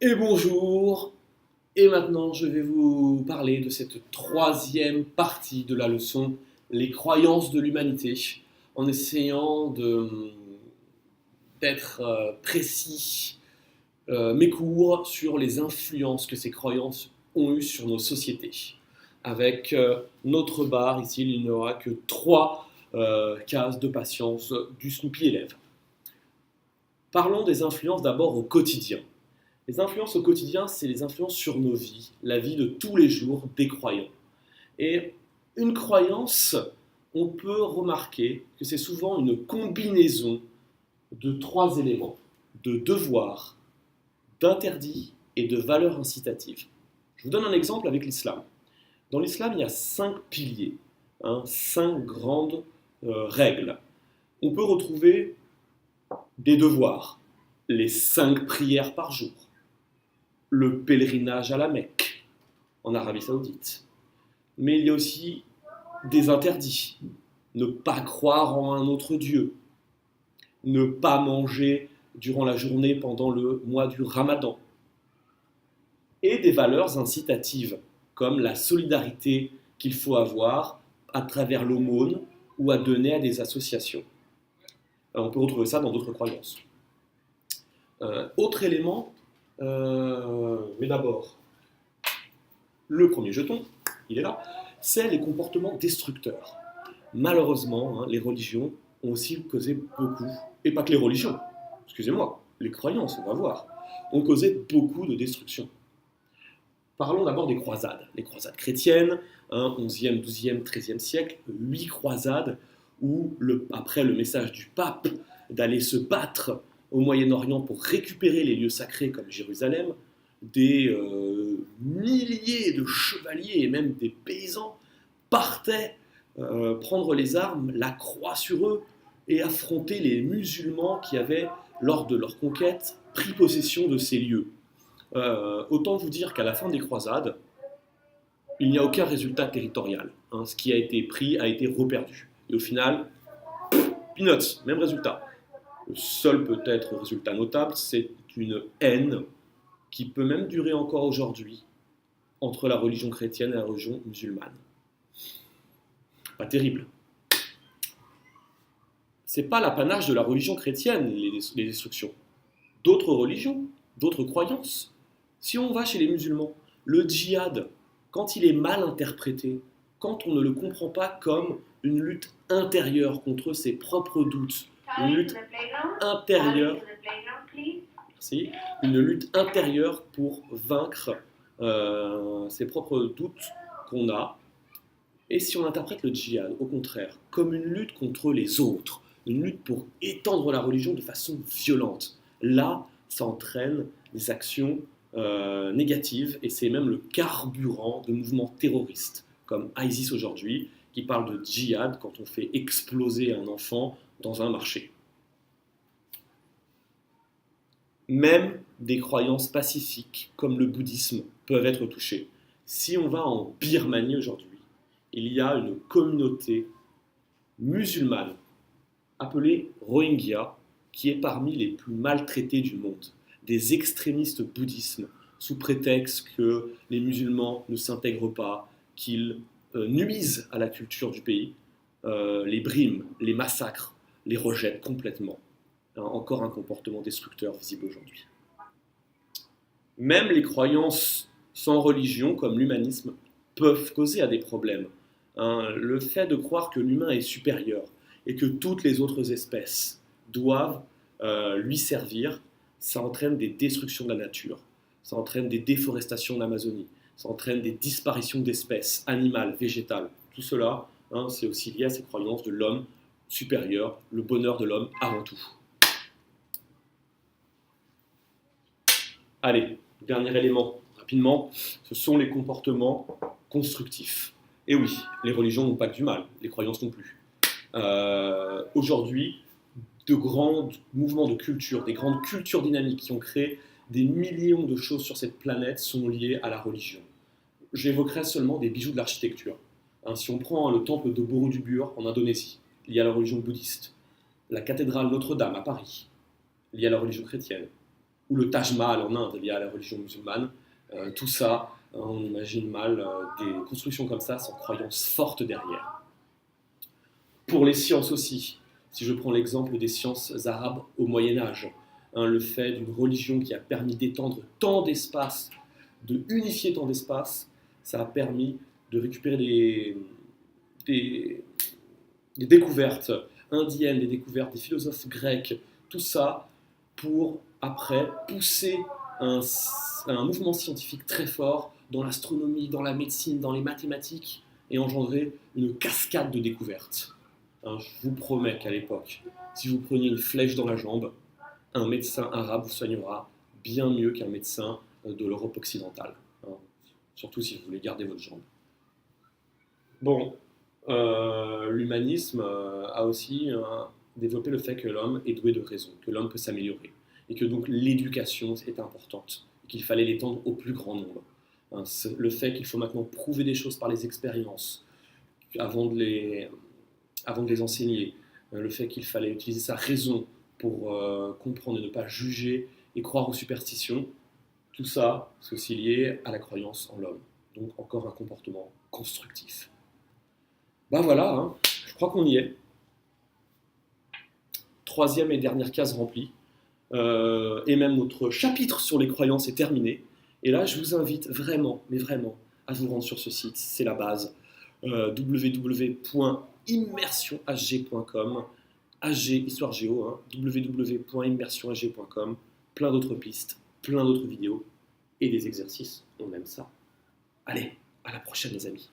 Et bonjour, et maintenant je vais vous parler de cette troisième partie de la leçon, les croyances de l'humanité, en essayant d'être précis, mes cours sur les influences que ces croyances ont eues sur nos sociétés. Avec notre barre, ici il n'y aura que trois cases de patience du Snoopy élève. Parlons des influences d'abord au quotidien. Les influences au quotidien, c'est les influences sur nos vies, la vie de tous les jours des croyants. Et une croyance, on peut remarquer que c'est souvent une combinaison de trois éléments, de devoirs, d'interdits et de valeurs incitatives. Je vous donne un exemple avec l'islam. Dans l'islam, il y a cinq piliers, cinq grandes règles. On peut retrouver des devoirs, les cinq prières par jour, le pèlerinage à la Mecque, en Arabie Saoudite. Mais il y a aussi des interdits. Ne pas croire en un autre Dieu. Ne pas manger durant la journée pendant le mois du Ramadan. Et des valeurs incitatives, comme la solidarité qu'il faut avoir à travers l'aumône ou à donner à des associations. On peut retrouver ça dans d'autres croyances. Autre élément, mais d'abord, le premier jeton, il est là, c'est les comportements destructeurs. Malheureusement, les religions ont aussi causé beaucoup, et pas que les religions, excusez-moi, les croyances, on va voir, ont causé beaucoup de destruction. Parlons d'abord des croisades. Les croisades chrétiennes, 11e, 12e, 13e siècle, 8 croisades où, après le message du pape d'aller se battre au Moyen-Orient pour récupérer les lieux sacrés comme Jérusalem, des milliers de chevaliers et même des paysans partaient prendre les armes, la croix sur eux, et affronter les musulmans qui avaient, lors de leur conquête, pris possession de ces lieux. Autant vous dire qu'à la fin des croisades, il n'y a aucun résultat territorial. Ce qui a été pris a été reperdu. Et au final, peanuts, même résultat. Le seul peut-être résultat notable, c'est une haine qui peut même durer encore aujourd'hui entre la religion chrétienne et la religion musulmane. Pas terrible. C'est pas l'apanage de la religion chrétienne, les destructions. D'autres religions, d'autres croyances. Si on va chez les musulmans, le djihad, quand il est mal interprété, quand on ne le comprend pas comme une lutte intérieure contre ses propres doutes, une lutte intérieure, merci, une lutte intérieure pour vaincre ses propres doutes qu'on a. Et si on interprète le djihad, au contraire, comme une lutte contre les autres, une lutte pour étendre la religion de façon violente, là, ça entraîne des actions négatives et c'est même le carburant de mouvements terroristes, comme ISIS aujourd'hui, qui parle de djihad quand on fait exploser un enfant dans un marché. Même des croyances pacifiques, comme le bouddhisme, peuvent être touchées. Si on va en Birmanie aujourd'hui, il y a une communauté musulmane appelée Rohingya qui est parmi les plus maltraitées du monde. Des extrémistes bouddhistes sous prétexte que les musulmans ne s'intègrent pas, qu'ils nuisent à la culture du pays, les briment, les massacrent, les rejettent complètement. Encore un comportement destructeur visible aujourd'hui. Même les croyances sans religion, comme l'humanisme, peuvent causer à des problèmes. Le fait de croire que l'humain est supérieur et que toutes les autres espèces doivent lui servir, ça entraîne des destructions de la nature, ça entraîne des déforestations d'Amazonie, ça entraîne des disparitions d'espèces animales, végétales. Tout cela, c'est aussi lié à ces croyances de l'homme supérieur, le bonheur de l'homme avant tout. Allez, dernier élément, rapidement, ce sont les comportements constructifs. Et oui, les religions n'ont pas que du mal, les croyances non plus. Aujourd'hui, de grands mouvements de culture, des grandes cultures dynamiques qui ont créé des millions de choses sur cette planète sont liées à la religion. J'évoquerai seulement des bijoux de l'architecture. Si on prend le temple de Borobudur en Indonésie, lié à la religion bouddhiste, la cathédrale Notre-Dame à Paris, liée à la religion chrétienne, ou le Taj Mahal en Inde lié à la religion musulmane. Tout ça, hein, on imagine mal des constructions comme ça sans croyance forte derrière. Pour les sciences aussi, si je prends l'exemple des sciences arabes au Moyen Âge, hein, le fait d'une religion qui a permis d'étendre tant d'espace, de unifier tant d'espace, ça a permis de récupérer des découvertes indiennes, des découvertes des philosophes grecs, tout ça pour après pousser un mouvement scientifique très fort dans l'astronomie, dans la médecine, dans les mathématiques, et engendrer une cascade de découvertes. Hein, je vous promets qu'à l'époque, si vous preniez une flèche dans la jambe, un médecin arabe vous soignera bien mieux qu'un médecin de l'Europe occidentale. Hein, surtout si vous voulez garder votre jambe. Bon, l'humanisme a aussi développé le fait que l'homme est doué de raison, que l'homme peut s'améliorer, et que donc l'éducation est importante, et qu'il fallait l'étendre au plus grand nombre. Hein, le fait qu'il faut maintenant prouver des choses par les expériences avant de les enseigner, le fait qu'il fallait utiliser sa raison pour comprendre et ne pas juger et croire aux superstitions, tout ça, c'est aussi lié à la croyance en l'homme. Donc encore un comportement constructif. Ben voilà, hein, je crois qu'on y est. Troisième et dernière case remplie. Et même notre chapitre sur les croyances est terminé. Et là, je vous invite vraiment, mais vraiment, à vous rendre sur ce site. C'est la base. www.immersionhg.com HG, histoire géo, hein, www.immersionhg.com. Plein d'autres pistes, plein d'autres vidéos et des exercices. On aime ça. Allez, à la prochaine les amis.